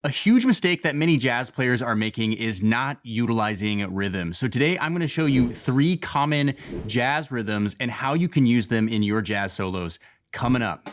A huge mistake that many jazz players are making is not utilizing rhythm. So today I'm going to show you 3 common jazz rhythms and how you can use them in your jazz solos coming up.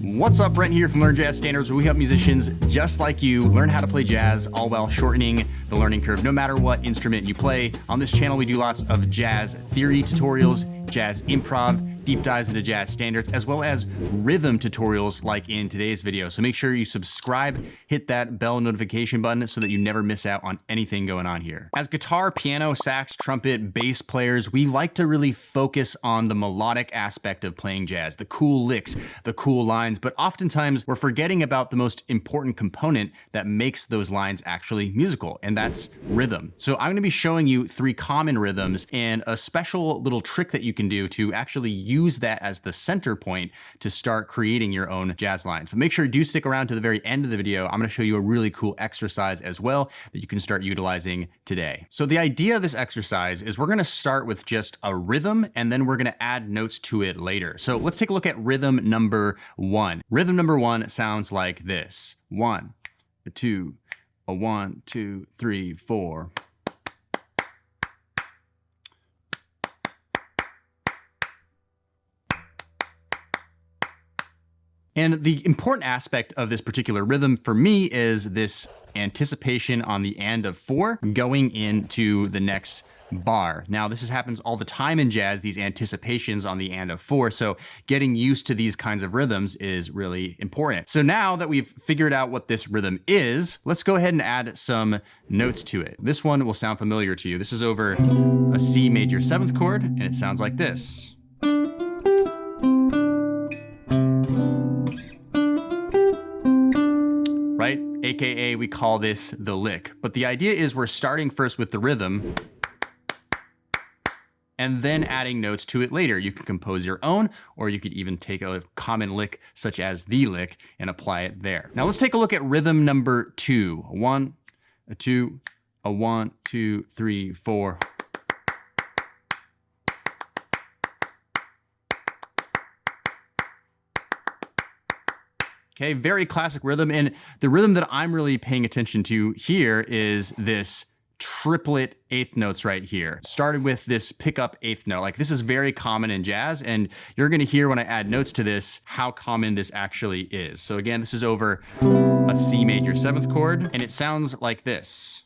What's up, Brent here from Learn Jazz Standards, where we help musicians just like you learn how to play jazz, all while shortening the learning curve, no matter what instrument you play. On this channel, we do lots of jazz theory tutorials, jazz improv, deep dives into jazz standards, as well as rhythm tutorials like in today's video. So make sure you subscribe, hit that bell notification button so that you never miss out on anything going on here. As guitar, piano, sax, trumpet, bass players, we like to really focus on the melodic aspect of playing jazz, the cool licks, the cool lines, but oftentimes we're forgetting about the most important component that makes those lines actually musical, and that's rhythm. So I'm gonna be showing you 3 common rhythms and a special little trick that you can do to actually use that as the center point to start creating your own jazz lines. But make sure you do stick around to the very end of the video. I'm gonna show you a really cool exercise as well that you can start utilizing today. So the idea of this exercise is we're gonna start with just a rhythm and then we're gonna add notes to it later. So let's take a look at rhythm number 1. Rhythm number 1 sounds like this. 1, 2, 1, 2, 3, 4. And the important aspect of this particular rhythm for me is this anticipation on the and of 4 going into the next bar. Now, this happens all the time in jazz, these anticipations on the and of 4. So getting used to these kinds of rhythms is really important. So now that we've figured out what this rhythm is, let's go ahead and add some notes to it. This one will sound familiar to you. This is over a C major 7th chord, and it sounds like this. Right? AKA we call this the lick. But the idea is we're starting first with the rhythm and then adding notes to it later. You can compose your own, or you could even take a common lick such as the lick and apply it there. Now let's take a look at rhythm number 2. 1, 2, 1, 2, 3, 4. Okay, very classic rhythm. And the rhythm that I'm really paying attention to here is this triplet 8th notes right here. Started with this pickup 8th note. Like, this is very common in jazz, and you're gonna hear when I add notes to this how common this actually is. So again, this is over a C major 7th chord, and it sounds like this.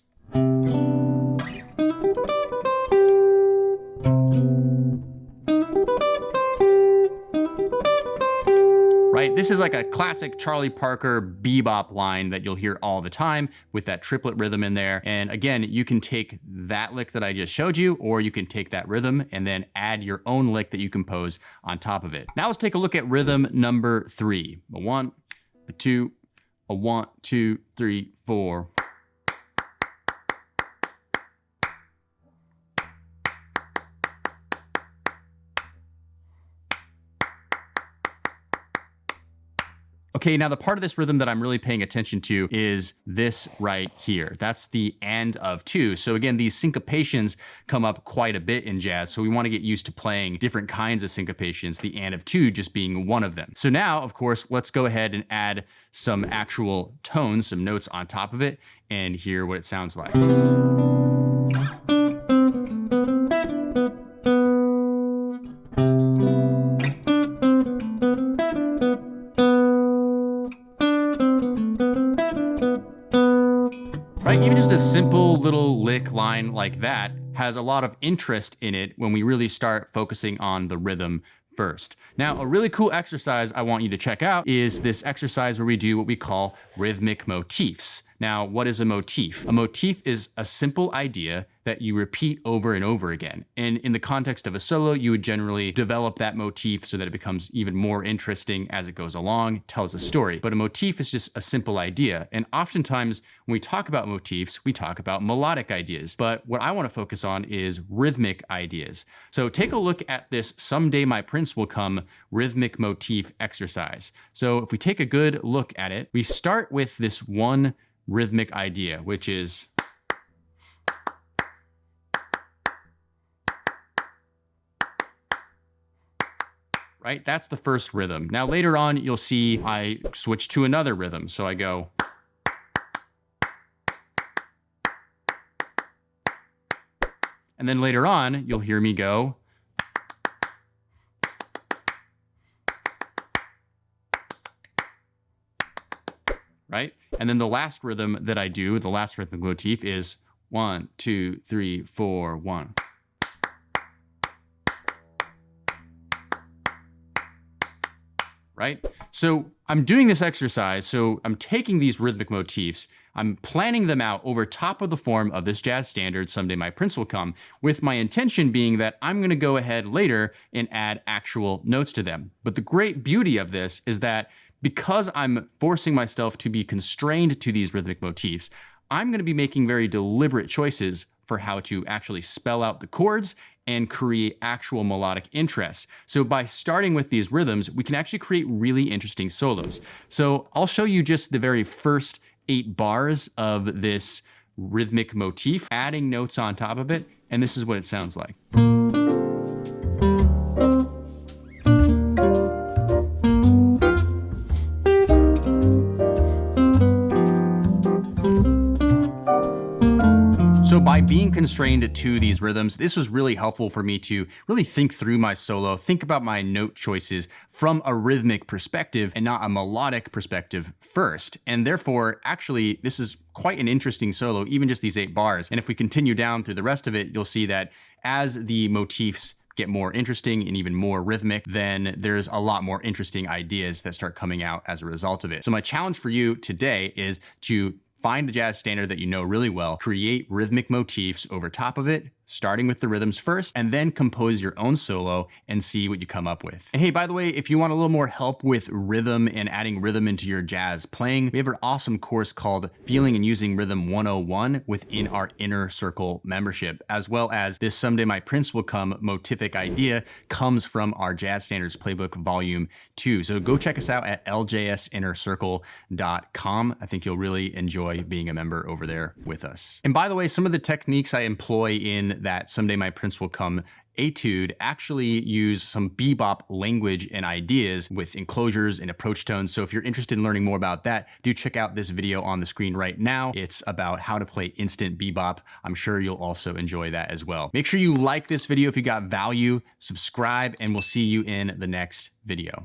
Right? This is like a classic Charlie Parker bebop line that you'll hear all the time with that triplet rhythm in there. And again, you can take that lick that I just showed you, or you can take that rhythm and then add your own lick that you compose on top of it. Now let's take a look at rhythm number 3. 1, 2, 1, 2, 3, 4. Okay, now the part of this rhythm that I'm really paying attention to is this right here. That's the and of 2. So again, these syncopations come up quite a bit in jazz. So we want to get used to playing different kinds of syncopations, the and of 2 just being one of them. So now, of course, let's go ahead and add some actual tones, some notes on top of it, and hear what it sounds like. Right? Even just a simple little lick line like that has a lot of interest in it when we really start focusing on the rhythm first. Now, a really cool exercise I want you to check out is this exercise where we do what we call rhythmic motifs. Now, what is a motif? A motif is a simple idea that you repeat over and over again. And in the context of a solo, you would generally develop that motif so that it becomes even more interesting as it goes along, tells a story. But a motif is just a simple idea. And oftentimes when we talk about motifs, we talk about melodic ideas. But what I want to focus on is rhythmic ideas. So take a look at this Someday My Prince Will Come rhythmic motif exercise. So if we take a good look at it, we start with this one rhythmic idea, which is right? That's the first rhythm. Now later on, you'll see I switch to another rhythm. So I go. And then later on, you'll hear me go. Right? And then the last rhythm that I do, the last rhythmic motif is 1, 2, 3, 4, 1. Right? So I'm doing this exercise, so I'm taking these rhythmic motifs, I'm planning them out over top of the form of this jazz standard, Someday My Prince Will Come, with my intention being that I'm gonna go ahead later and add actual notes to them. But the great beauty of this is that because I'm forcing myself to be constrained to these rhythmic motifs, I'm gonna be making very deliberate choices for how to actually spell out the chords and create actual melodic interest. So by starting with these rhythms, we can actually create really interesting solos. So I'll show you just the very first 8 bars of this rhythmic motif, adding notes on top of it, and this is what it sounds like. So by being constrained to these rhythms, this was really helpful for me to really think through my solo, think about my note choices from a rhythmic perspective and not a melodic perspective first. And therefore, actually, this is quite an interesting solo, even just these 8 bars. And if we continue down through the rest of it, you'll see that as the motifs get more interesting and even more rhythmic, then there's a lot more interesting ideas that start coming out as a result of it. So my challenge for you today is to find a jazz standard that you know really well, create rhythmic motifs over top of it, starting with the rhythms first, and then compose your own solo and see what you come up with. And hey, by the way, if you want a little more help with rhythm and adding rhythm into your jazz playing, we have an awesome course called Feeling and Using Rhythm 101 within our Inner Circle membership, as well as this Someday My Prince Will Come motific idea comes from our Jazz Standards Playbook Volume 2. So go check us out at ljsinnercircle.com. I think you'll really enjoy being a member over there with us. And by the way, some of the techniques I employ in that Someday My Prince Will Come etude actually use some bebop language and ideas with enclosures and approach tones. So if you're interested in learning more about that, do check out this video on the screen right now. It's about how to play instant bebop. I'm sure you'll also enjoy that as well. Make sure you like this video if you got value, subscribe, and we'll see you in the next video.